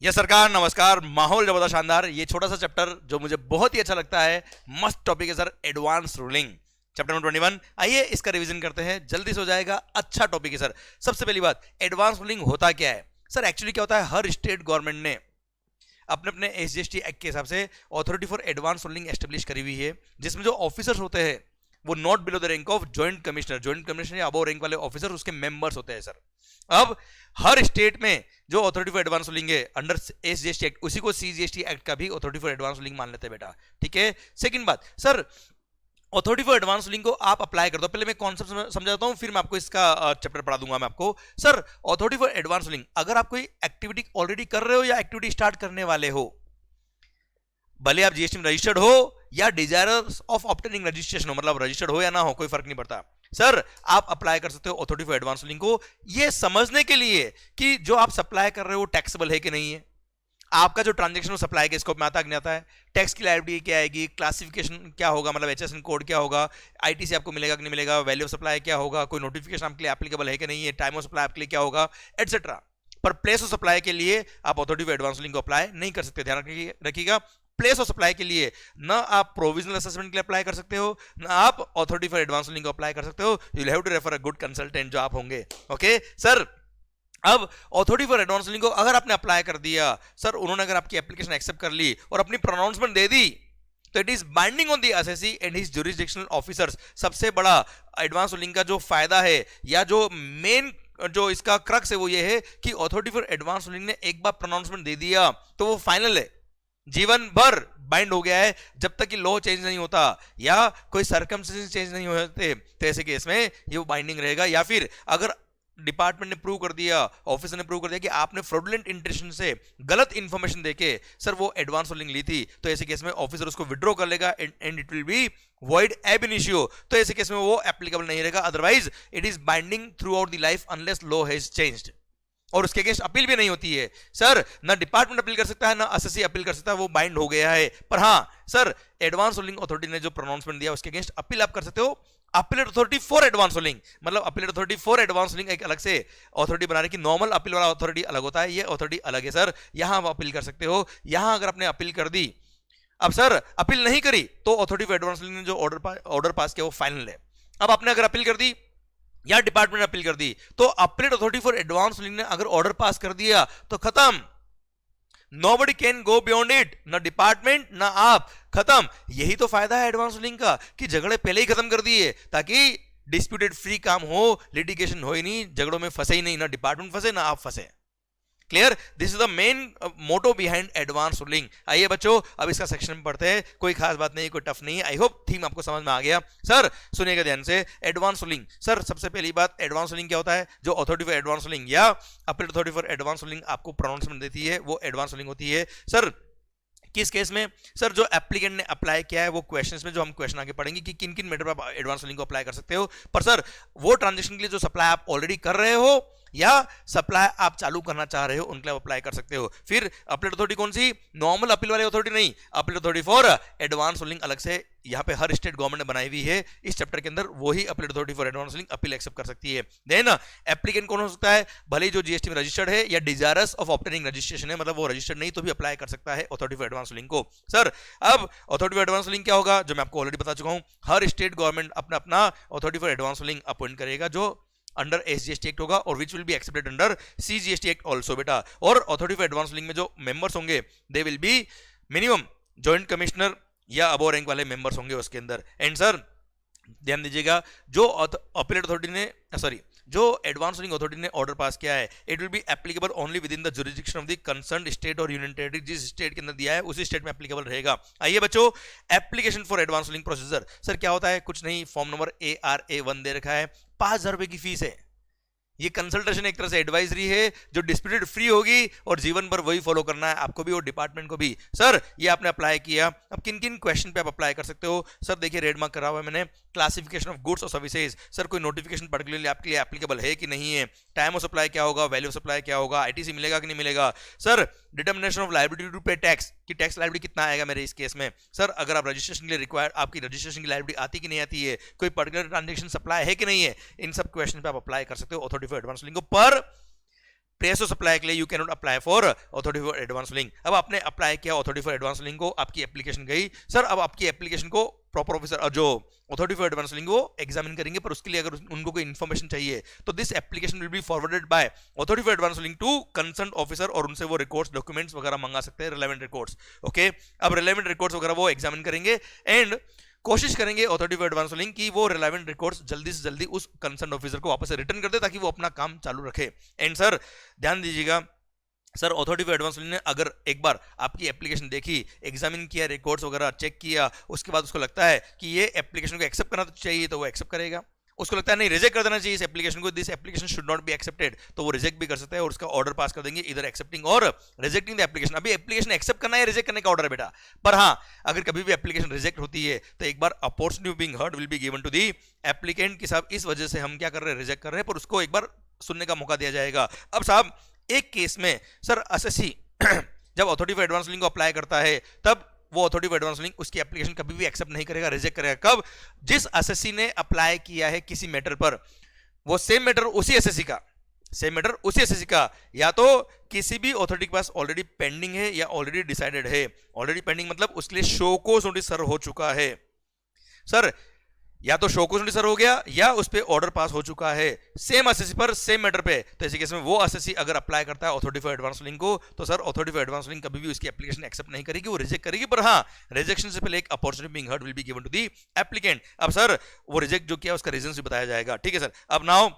Yes सरकार, नमस्कार। माहौल जबरदस्त शानदार। ये छोटा सा चैप्टर जो मुझे बहुत ही अच्छा लगता है, मस्त टॉपिक है sir, advance ruling. Chapter number 21। आइए इसका रिवीजन करते हैं, जल्दी से हो जाएगा। अच्छा टॉपिक है सर। सबसे पहली बात, एडवांस रूलिंग होता क्या है सर? एक्चुअली क्या होता है, हर स्टेट गवर्नमेंट ने अपने अपने एसजीएसटी एक्ट के हिसाब से authority for advance ruling establish करी हुई है, जिसमें जो ऑफिसर्स होते हैं वो not below the rank of joint commissioner, joint commissioner या अबव रैंक वाले ऑफिसर उसके मेंबर्स होते हैं सर। अब हर स्टेट में जो अथॉरिटी फॉर एडवांस रूलिंग है अंडर एसजीएसटी एक्ट, उसी को सीजीएसटी एक्ट का भी अथॉरिटी फॉर एडवांस रूलिंग मान लेते हैं बेटा। ठीक है। सेकंड बात sir, authority for advance ruling को आप अप्लाई कर दो। पहले मैं कॉन्सेप्ट समझाता हूं, फिर मैं आपको इसका चैप्टर पढ़ा दूंगा मैं आपको। Sir authority for advance ruling, अगर आप कोई एक्टिविटी ऑलरेडी कर रहे हो या एक्टिविटी स्टार्ट करने वाले हो, भले आप जीएसटी में रजिस्टर्ड हो या डिजायरर्स ऑफ ऑब्टेनिंग रजिस्ट्रेशन हो, मतलब रजिस्टर्ड हो या ना हो, कोई फर्क नहीं पड़ता सर, आप अप्लाई कर सकते हो अथॉरिटी फॉर एडवांस रूलिंग को, ये समझने के लिए कि जो आप सप्लाई कर रहे हो टैक्सेबल है कि नहीं है, आपका जो ट्रांजेक्शन सप्लाई के स्कोप में आता है कि नहीं आता है, टैक्स की लायबिलिटी क्या आएगी, क्लासिफिकेशन क्या होगा, मतलब एचएसएन कोड क्या होगा, आईटीसी आपको मिलेगा कि नहीं मिलेगा, वैल्यू ऑफ सप्लाई क्या होगा, कोई नोटिफिकेशन आपके लिए एप्लीकेबल है कि नहीं है, टाइम ऑफ सप्लाई आपके लिए क्या होगा, एटसेट्रा। पर प्लेस ऑफ सप्लाई के लिए आप अथॉरिटी फॉर एडवांस रूलिंग को अप्लाई नहीं कर सकते, ध्यान रखिएगा। प्लेस ऑफ सप्लाई के लिए ना आप प्रोविजनल असेसमेंट के लिए अप्लाई कर सकते हो, ना आप अथॉरिटी फॉर एडवांस रूलिंग को अप्लाई कर सकते हो। You have to refer a good consultant जो आप होंगे। Okay sir. अब अथॉरिटी फॉर एडवांस रूलिंग को अगर आपने अप्लाई कर दिया सर, उन्होंने अगर आपकी एप्लीकेशन एक्सेप्ट कर ली और अपनी प्रोनाउंसमेंट दे दी, तो it is binding on the SSC and his jurisdictional officers. सबसे बड़ा एडवांस रूलिंग का जो फायदा है या जो मेन जो इसका क्रक्स है वो ये है कि अथॉरिटी फॉर एडवांस रूलिंग ने एक बार प्रोनाउंसमेंट दे दिया तो वो फाइनल है, जीवन भर बाइंड हो गया है। जब तक कि लॉ चेंज नहीं होता या कोई सर्कमस्टेंसेस चेंज नहीं होते, तो ऐसे केस में ये बाइंडिंग रहेगा। या फिर अगर डिपार्टमेंट ने प्रूव कर दिया, ऑफिसर ने प्रूव कर दिया कि आपने फ्रॉडुलेंट इंटेंशन से गलत इंफॉर्मेशन देके सर वो एडवांस रूलिंग ली थी, तो ऐसे केस में ऑफिसर उसको विड्रॉ कर लेगा and it will B void ab initio। तो ऐसे केस में वो एप्लीकेबल नहीं रहेगा, otherwise it is binding through out the life unless law has changed. और उसके अगेंस्ट अपील भी नहीं होती है सर, ना डिपार्टमेंट अपील कर सकता है ना एसएससी अपील कर सकता है, वो बाइंड हो गया है। पर हाँ सर, एडवांस रूलिंग अथॉरिटी ने जो प्रोनाउंसमेंट दिया उसके अगेंस्ट अपील आप कर सकते हो। Appellate authority for advance ruling, मतलब appellate authority for advance ruling एक अलग से अथॉरिटी बना रही कि नॉर्मल अपील वाला अथॉरिटी अलग होता है, ये अथॉरिटी अलग है सर। यहां आप अपील कर सकते हो। यहां अगर आपने अपील कर दी, अब सर अपील नहीं करी, तो अथॉरिटी फॉर एडवांस रूलिंग ने जो ऑर्डर पास किया वो फाइनल है। अब आपने अगर अपील कर दी या डिपार्टमेंट ने अपील कर दी, तो appellate authority for advance ruling ने अगर ऑर्डर पास कर दिया तो खत्म, nobody can go beyond it, ना डिपार्टमेंट ना आप, खत्म। यही तो फायदा है एडवांस रूलिंग का कि झगड़े पहले ही खत्म कर दिए ताकि डिस्प्यूटेड फ्री काम हो, लिटिगेशन हो ही नहीं, झगड़ों में फंसे ही नहीं, ना डिपार्टमेंट फंसे ना आप फंसे। Clear? This is the main motto behind advance ruling. आइए बच्चों, अब इसका सेक्शन में पढ़ते हैं। कोई खास बात नहीं, कोई टफ नहीं है। आई होप थीम आपको समझ में आ गया। सर सुनिएगा ध्यान से। एडवांस रूलिंग सर, सबसे पहली बात, एडवांस रूलिंग क्या होता है? जो अथॉरिटी फॉर एडवांस रूलिंग या appeal authority for advance ruling आपको प्रोनाउंसमेंट देती है, वो एडवांस रूलिंग होती है सर। किस केस में सर? जो एप्लीकेंट ने अप्लाई किया है वो क्वेश्चंस में जो हम क्वेश्चन आगे पढ़ेंगे कि किन किन मैटर पर आप एडवांस रूलिंग को अप्लाई कर सकते हो। पर सर वो ट्रांजेक्शन के लिए जो सप्लाई आप ऑलरेडी कर रहे हो या सप्लाई आप चालू करना चाह रहे हो, उनके लिए अप्लाई कर सकते हो। फिर अपील अथॉरिटी कौन सी? नॉर्मल अपील वाली अथॉरिटी नहीं, appeal authority for advance ruling अलग से यहाँ पे हर स्टेट गवर्नमेंट ने बनाई हुई है। इस चैप्टर के अंदर वही appeal authority for advance ruling appeal accept कर सकती है। देन एप्लीकेंट कौन हो सकता है? भले ही जो जीएसटी में रजिस्टर्ड है या डिजायरस ऑफ ऑब्टेनिंग रजिस्ट्रेशन है, मतलब वो रजिस्टर्ड नहीं तो भी अप्लाई कर सकता है अथॉरिटी फॉर एडवांस रूलिंग को। सर अब अथॉरिटी फॉर एडवांस रूलिंग क्या होगा, जो मैं आपको ऑलरेडी बता चुका हूं। हर स्टेट गवर्नमेंट अपना अपना authority for advance ruling appoint करेगा जो अंडर एसजीएसटी एक्ट होगा और which will be accepted under CGST act also बेटा। और अथॉरिटी फॉर एडवांस रूलिंग में जो मेंबर्स होंगे they will be minimum joint commissioner या अबव रैंक वाले मेंबर्स होंगे उसके अंदर। एंड सर ध्यान दीजिएगा, जो अपीलेट अथॉरिटी ने जो एडवांस रूलिंग अथॉरिटी ने ऑर्डर पास किया है, it will be applicable only with in the jurisdiction of the concerned state और यूनियन टेरिटरी। जिस स्टेट के अंदर दिया है उसी स्टेट में एप्लीकेबल रहेगा। आइए बच्चों, application for advance ruling procedure sir क्या होता है? कुछ नहीं, फॉर्म नंबर ARA1 दे रखा है, 5,000 रुपए की फीस है। ये कंसल्टेशन एक तरह से एडवाइजरी है जो डिस्प्यूटेड फ्री होगी और जीवन भर वही फॉलो करना है आपको भी और डिपार्टमेंट को भी। सर ये आपने अप्लाई किया, अब किन किन क्वेश्चन पे आप अप्लाई कर सकते हो? सर देखिए रेड मार्क करा हुआ है मैंने, क्लासिफिकेशन ऑफ गुड्स और सर्विसेज। सर कोई नोटिफिकेशन पर्टिकुलरली आपके लिए एप्लीकेबल है कि नहीं है? टाइम ऑफ सप्लाई क्या होगा, वैल्यू ऑफ सप्लाई क्या होगा, आईटीसी मिलेगा कि नहीं मिलेगा? Sir determination of liability to pay tax, कि टैक्स लायबिलिटी कितना आएगा मेरे इस केस में। सर अगर आप रजिस्ट्रेशन के लिए रिक्वायर्ड, आपकी रजिस्ट्रेशन की लायबिलिटी आती कि नहीं आती है, कोई पर्टिकुलर ट्रांजेक्शन सप्लाई है कि नहीं है, इन सब क्वेश्चन पे आप अप्लाई कर सकते हो अथॉरिटी फॉर एडवांस रूलिंग को। पर प्रेस ऑफ अप्लाई के लिए you can not apply for authority for advance link. अब आपने अप्लाई किया अथॉरिटी फॉर एडवांस लिंक को, आपकी एप्लीकेशन गई सर, अब आपकी एप्लीकेशन को प्रॉपर ऑफिसर जो अथॉरिटी फॉर एडवांस लिंक वो एग्जामिन करेंगे, पर उसके लिए अगर उनको कोई इन्फॉर्मेशन चाहिए तो this application will be forwarded by authority for advance link to concern officer, और उनसे वो रिकॉर्ड्स डॉक्यूमेंट्स वगैरह मंगा सकते हैं, रिलेवेंट रिकॉर्ड्स। ओके, अब रिलेवेंट रिकॉर्ड्स वगैरह वो एग्जामिन करेंगे एंड कोशिश करेंगे अथॉरिटी फॉर एडवांस लिंक की वो रिलेवेंट रिकॉर्ड्स जल्दी से जल्दी उस कंसर्न ऑफिसर को वापस रिटर्न कर दे ताकि वो अपना काम चालू रखे। एंड सर ध्यान दीजिएगा sir, authority for advance link ने अगर एक बार आपकी एप्लीकेशन देखी, एग्जामिन किया, रिकॉर्ड्स वगैरह चेक किया, उसके बाद उसको लगता है कि ये एप्लीकेशन को एक्सेप्ट करना चाहिए तो वो एक्सेप्ट करेगा, उसको लगता है नहीं रिजेक्ट कर देना चाहिए इस एप्लीकेशन को, this application should not be accepted, तो वो रिजेक्ट भी कर सकता है और उसका ऑर्डर पास कर देंगे इधर एक्सेप्टिंग और रिजेक्टिंग द एप्लीकेशन। अभी एप्लीकेशन एक्सेप्ट करना है, रिजेक्ट करने का ऑर्डर है बेटा, पर हाँ अगर कभी भी एप्लीकेशन रिजेक्ट होती है तो एक बार opportunity being heard will be given to the applicant कि साहब इस वजह से हम क्या कर रहे हैं, रिजेक्ट कर रहे हैं, पर उसको एक बार सुनने का मौका दिया जाएगा। अब साहब एक केस में सर एसएससी जब अथॉरिटी फॉर एडवांस लिंक को अप्लाई करता है तब वो अथॉरिटी फॉर एडवांस लिंक उसकी एप्लीकेशन कभी भी एक्सेप्ट नहीं करेगा, रिजेक्ट करेगा। कब? जिस एसएससी ने अप्लाई किया है किसी मैटर पर, वो सेम मैटर उसी एसएससी का, सेम मैटर उसी एसएससी का या तो किसी भी अथॉरिटी के पास ऑलरेडी पेंडिंग है या ऑलरेडी डिसाइडेड है। ऑलरेडी पेंडिंग मतलब उसके लिए शो कोज नोटिस सर्व हो चुका है सर, या तो शो कोज नोटिस सर्व हो गया या उस पे ऑर्डर पास हो चुका है सेम एसएससी पर, सेम मैटर पे। तो ऐसे केस में वो एसएससी अगर अप्लाई करता है अथॉरिटी फॉर एडवांस लिंक को तो sir authority for advance link कभी भी उसकी एप्लीकेशन एक्सेप्ट नहीं करेगी, वो रिजेक्ट करेगी। पर हाँ, रिजेक्शन से पहले एक opportunity being heard will be given to the applicant. अब सर वो रिजेक्ट जो किया उसका रीजन भी बताया जाएगा, ठीक है सर। अब now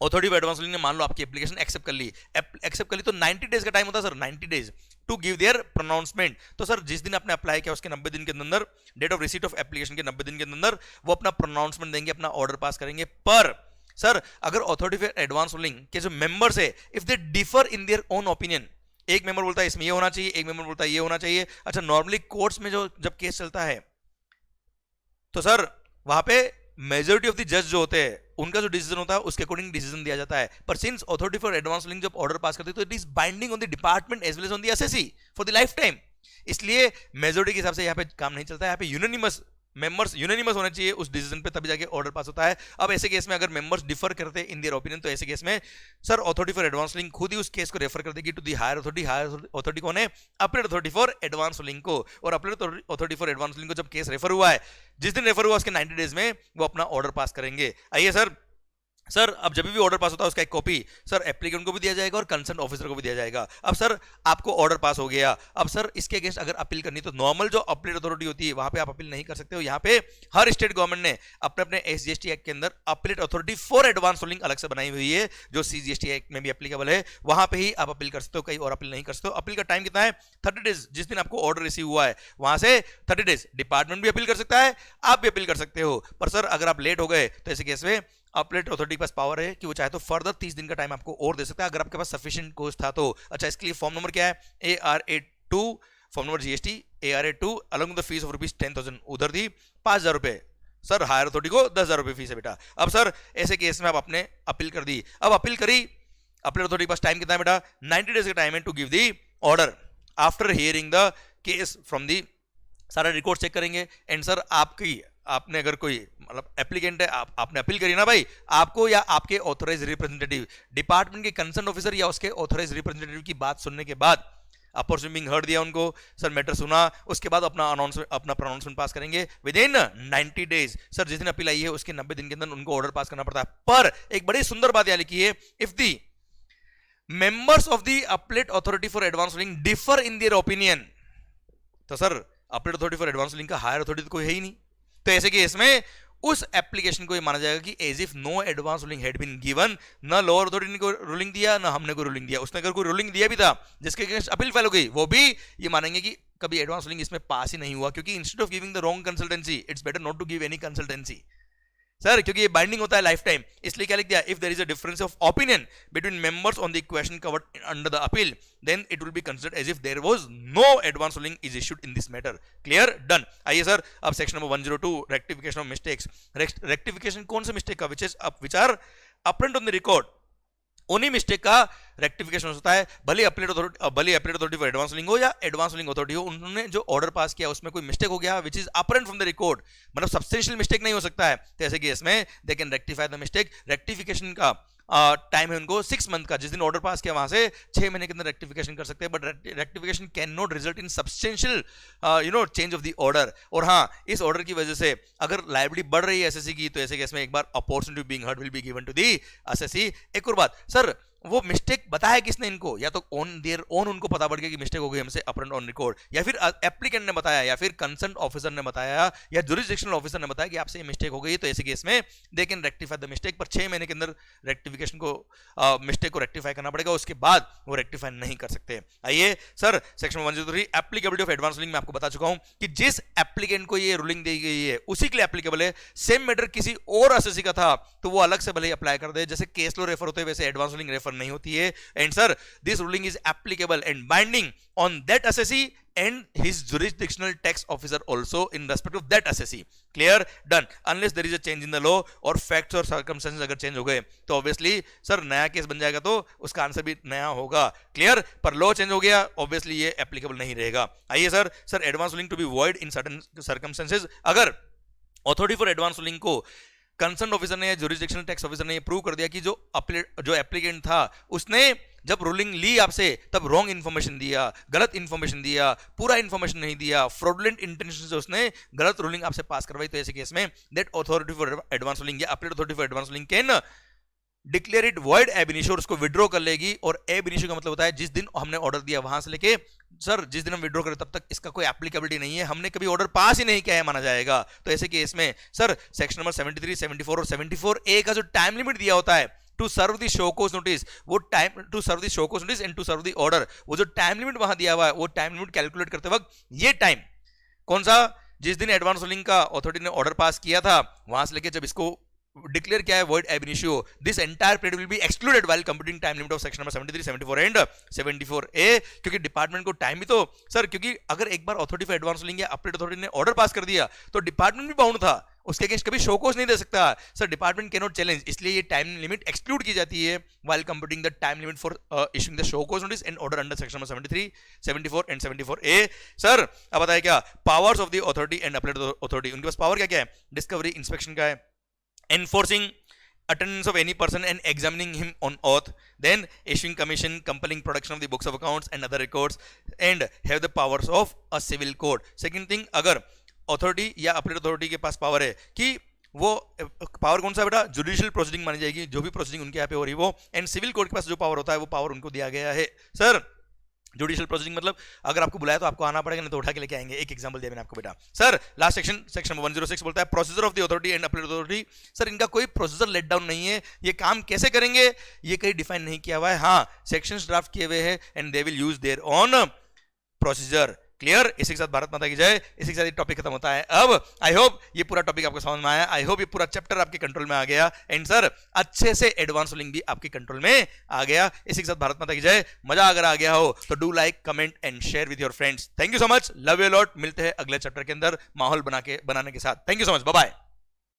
authority for advance link ने मान लो आपकी एप्लीकेशन एक्सेप्ट कर ली, एक्सेप्ट कर ली तो 90 डेज का टाइम होता है sir, 90 days to give their pronouncement. तो सर जिस दिन आपने अप्लाई किया उसके 90 दिन के अंदर, date of receipt of application के 90 दिन के अंदर वो अपना प्रोनाउंसमेंट देंगे, अपना ऑर्डर पास करेंगे। पर सर अगर अथॉरिटी फॉर एडवांस लिंक के जो मेंबर्स है if they differ in their own opinion, एक मेंबर बोलता है इसमें ये होना चाहिए, एक मेंबर बोलता है ये होना चाहिए। अच्छा नॉर्मली कोर्ट्स में जो जब केस चलता है तो सर वहां पे मेजॉरिटी ऑफ द जज जो होते हैं उनका जो डिसीजन होता है उसके अकॉर्डिंग डिसीजन दिया जाता है। पर since authority for advance link जब ऑर्डर पास करती है तो it is binding on the department as well as on the SSC for the lifetime. इसलिए मेजॉरिटी के हिसाब से यहाँ पे काम नहीं चलता है, यहाँ पे यूनानिमस मेंबर्स यूनानिमस होने चाहिए उस डिसीजन पे, तभी जाके ऑर्डर पास होता है। अब ऐसे केस में अगर मेंबर्स डिफर करते हैं इन देयर ओपिनियन तो ऐसे केस में sir authority for advance link खुद ही उस केस को रेफर कर देगी to the higher authority. Higher authority कौन है? Appeal authority for advance link को। और appeal authority for advance link को जब केस रेफर हुआ है, जिस दिन रेफर हुआ उसके 90 डेज में वो अपना ऑर्डर पास करेंगे। आइए सर अब जब भी ऑर्डर पास होता है उसका एक कॉपी सर एप्लीकेंट को भी दिया जाएगा और कंसर्न ऑफिसर को भी दिया जाएगा। अब सर आपको ऑर्डर पास हो गया, अब सर इसके अगेंस्ट अगर अपील करनी तो नॉर्मल जो अपील अथॉरिटी होती है वहां पे आप अपील नहीं कर सकते हो। यहाँ पे हर स्टेट गवर्नमेंट ने अपने अपने एसजीएसटी एक्ट के अंदर appeal authority for advance link अलग से बनाई हुई है जो सीजीएसटी एक्ट में भी एप्लीकेबल है, वहां पे ही आप अपील कर सकते हो, कहीं और अपील नहीं कर सकते हो। अपील का टाइम कितना है? 30 डेज। जिस दिन आपको ऑर्डर रिसीव हुआ है वहां से 30 डेज डिपार्टमेंट भी अपील कर सकता है, आप भी अपील कर सकते हो। पर सर अगर आप लेट हो गए तो ऐसे केस में अपीलेट अथॉरिटी के पास पावर है कि वो चाहे तो फर्दर 30 दिन का टाइम आपको और दे सकता है अगर आपके पास सफिशिएंट कोज था तो। अच्छा इसके लिए फॉर्म नंबर क्या है? ARA2 form number GST ARA2 along with the fees of ₹10,000 उधर दी 5,000 रुपए। सर हायर अथॉरिटी को 10,000 रुपए फीस है बेटा। अब सर ऐसे केस में आप अपने अपील कर दी, अब अपील करी, अपील अथॉरिटी के पास टाइम कितना है बेटा? 90 डेज का टाइम है to give the order after hearing the case from the. सारा रिकॉर्ड चेक करेंगे एंड सर आपने अगर कोई मतलब एप्लीकेंट है, आपने अपील करी ना भाई, आपको या आपके ऑथराइज रिप्रेजेंटेटिव डिपार्टमेंट के कंसर्न ऑफिसर या उसके ऑथराइज रिप्रेजेंटेटिव की बात सुनने के बाद अपॉर्चुनिटी बीइंग हर्ड दिया उनको, सर मैटर सुना, उसके बाद अपना प्रोनाउंसमेंट पास करेंगे विद इन 90 डेज। सर जिस दिन अपील आई है उसके 90 दिन के अंदर उनको ऑर्डर पास करना पड़ता है। पर एक बड़ी सुंदर बात यहां लिखी है, if the members of the appellate authority for advance link differ in their opinion, तो sir appellate authority for advance link का हायर अथॉरिटी तो कोई है ही नहीं, तो ऐसे केस में उस एप्लीकेशन को ये माना जाएगा कि as if no advance ruling had been given, न लोअर अथॉरिटी ने कोई रूलिंग दिया न हमने कोई रूलिंग दिया। उसने अगर कोई रूलिंग दिया भी था जिसके अगेंस्ट अपील फाइल हो गई, वो भी ये मानेंगे कि कभी एडवांस रूलिंग इसमें पास ही नहीं हुआ, क्योंकि instead of giving the wrong consultancy it's better not to give any consultancy sir, क्योंकि ये बाइंडिंग होता है लाइफ टाइम। इसलिए क्या लिख दिया? If there is a difference of opinion between members on the question covered under the appeal then it will be considered as if there was no advance ruling is issued in this matter. Clear? Done. आइए sir अब section number 102 rectification of mistakes. Rectification कौन से mistake का which are apparent on the record, उन्हीं mistake का rectification होता है। भले appellate authority for advance link हो या एडवांस लिंक अथॉरिटी हो, उन्होंने जो ऑर्डर पास किया उसमें कोई मिस्टेक हो गया which is apparent from the record, मतलब सब्सटेंशियल मिस्टेक नहीं हो सकता है, तो ऐसे केस में they can rectify the mistake. Rectification का टाइम है उनको 6 मंथ का, जिस दिन ऑर्डर पास किया वहां से 6 महीने के अंदर रेक्टिफिकेशन कर सकते हैं, but rectification can not result in substantial change of the order. और हाँ, इस ऑर्डर की वजह से अगर लायबिलिटी बढ़ रही है एसएससी की, तो ऐसे केस में एक बार opportunity being heard will be given to the SSC. एक और बात सर, वो मिस्टेक बताया किसने इनको, या तो ऑन देयर ओन उनको पता पड़ गया कि मिस्टेक हो गई हमसे अपरेंट ऑन रिकॉर्ड, या फिर एप्लीकेंट ने बताया, या फिर कंसर्न ऑफिसर ने बताया, या जुरिसडिक्शनल ऑफिसर ने बताया कि आपसे ये मिस्टेक हो गई, तो ऐसे केस में they can rectify the mistake. पर 6 महीने के अंदर रेक्टिफिकेशन को मिस्टेक को रेक्टिफाई करना पड़ेगा, उसके बाद वो रेक्टिफाई नहीं कर सकते। आइए sir, section 103 applicability of advance ruling में आपको बता चुका हूं कि जिस एप्लीकेंट को ये रूलिंग दी गई है उसी के लिए एप्लीकेबल है। सेम मैटर किसी और एसएससी का था तो वो अलग से भले ही अप्लाई कर दे, जैसे केस लो रेफर होते हैं वैसे एडवांस रूलिंग रेफर नहीं होती है। And sir, this ruling is applicable and binding on that assessee and his jurisdictional tax officer also in respect of that assessee. Clear? Done. Unless there is a change in the law और facts और circumstances अगर change हो गए तो obviously sir नया case बन जाएगा, तो उसका आंसर भी नया होगा। क्लियर? पर लॉ चेंज हो गया, ऑब्वियसली ये एप्लीकेबल नहीं रहेगा। आइए sir advance ruling to be void in certain circumstances, अगर अथॉरिटी फॉर एडवांस रूलिंग को कंसर्न ऑफिसर ने या जुरिसडिक्शनल टैक्स ऑफिसर ने ये प्रूव कर दिया कि जो एप्लीकेंट था उसने जब रूलिंग ली आपसे तब रॉन्ग इन्फॉर्मेशन दिया, गलत इन्फॉर्मेशन दिया, पूरा इन्फॉर्मेशन नहीं दिया, फ्रॉडुलेंट इंटेंशन से उसने गलत रूलिंग आपसे पास करवाई, तो ऐसे केस में that authority for advance ruling या appeal authority for advance ruling can declare it void ab initio, उसको विड्रॉ कर लेगी। और एब इनिशियो का मतलब होता है जिस दिन हमने ऑर्डर दिया वहां से लेके सर जिस दिन हम विड्रॉ करें तब तक इसका कोई एप्लीकेबिलिटी नहीं है, हमने कभी ऑर्डर पास ही नहीं किया है माना जाएगा। तो ऐसे केस में सर सेक्शन नंबर 73, 74 और 74A का जो टाइम लिमिट दिया होता है to serve the show cause notice, वो time to serve the show cause notice and to serve the order, वो जो टाइम लिमिट वहां दिया हुआ है वो टाइम लिमिट कैलकुलेट करते वक्त ये टाइम कौन सा, जिस दिन एडवांस रूलिंग का अथॉरिटी ने ऑर्डर पास किया था वहां से लेके जब इसको डिक्लेयर किया है void ab initio, this entire period will be excluded while computing time limit of section number 73, 74 and 74A। क्योंकि डिपार्टमेंट को टाइम भी तो सर, क्योंकि अगर एक बार अथॉरिटी फॉर एडवांस रूलिंग या अपील अथॉरिटी ने ऑर्डर पास कर दिया तो डिपार्टमेंट भी बाउंड था, उसके अगेंस्ट कभी शो कोज नहीं दे सकता sir, department can not challenge, इसलिए ये टाइम लिमिट एक्सक्लूड की जाती है while computing the time limit for issuing the show cause notice and order under section number 73, 74 and 74A। Sir अब बताइए क्या powers of the authority and appeal authority, उनके पास power क्या क्या है, डिस्कवरी इंस्पेक्शन का है, enforcing attendance of any person and examining him on oath, then issuing commission, compelling production of the books of accounts and other records, and have the powers of a civil court। second thing, अगर authority या appeal authority के पास power है कि वो power कौन सा बेटा, judicial proceeding मानी जाएगी, जो भी प्रोसीडिंग उनके यहाँ पे हो रही है वो, एंड सिविल कोर्ट के पास जो पावर होता है वो पावर उनको दिया गया है। सर जुडिशियल प्रोसीडिंग मतलब अगर आपको बुलाया तो आपको आना पड़ेगा, नहीं तो उठा के लेके आएंगे। एक एग्जांपल दिया मैंने आपको बेटा। सर लास्ट सेक्शन 106 बोलता है procedure of the authority and appeal authority. Sir इनका कोई प्रोसीजर लेट डाउन नहीं है, ये काम कैसे करेंगे ये कहीं डिफाइन नहीं किया हुआ है। हाँ सेक्शंस ड्राफ्ट किए हुए हैं and they will use their on procedure. Clear? इसी के साथ भारत माता की जय। इसी के साथ ये टॉपिक खत्म होता है। अब आई होप ये पूरा टॉपिक आपको समझ में आया, आई होप ये पूरा चैप्टर आपके कंट्रोल में आ गया, एंड सर अच्छे से एडवांस रूलिंग भी आपके कंट्रोल में आ गया। इसी के साथ भारत माता की जय। मजा अगर आ गया हो तो do like, comment and share with your friends. Thank you so much, love you lot. मिलते हैं अगले चैप्टर के अंदर माहौल बनाने के साथ। Thank you so much, bye bye.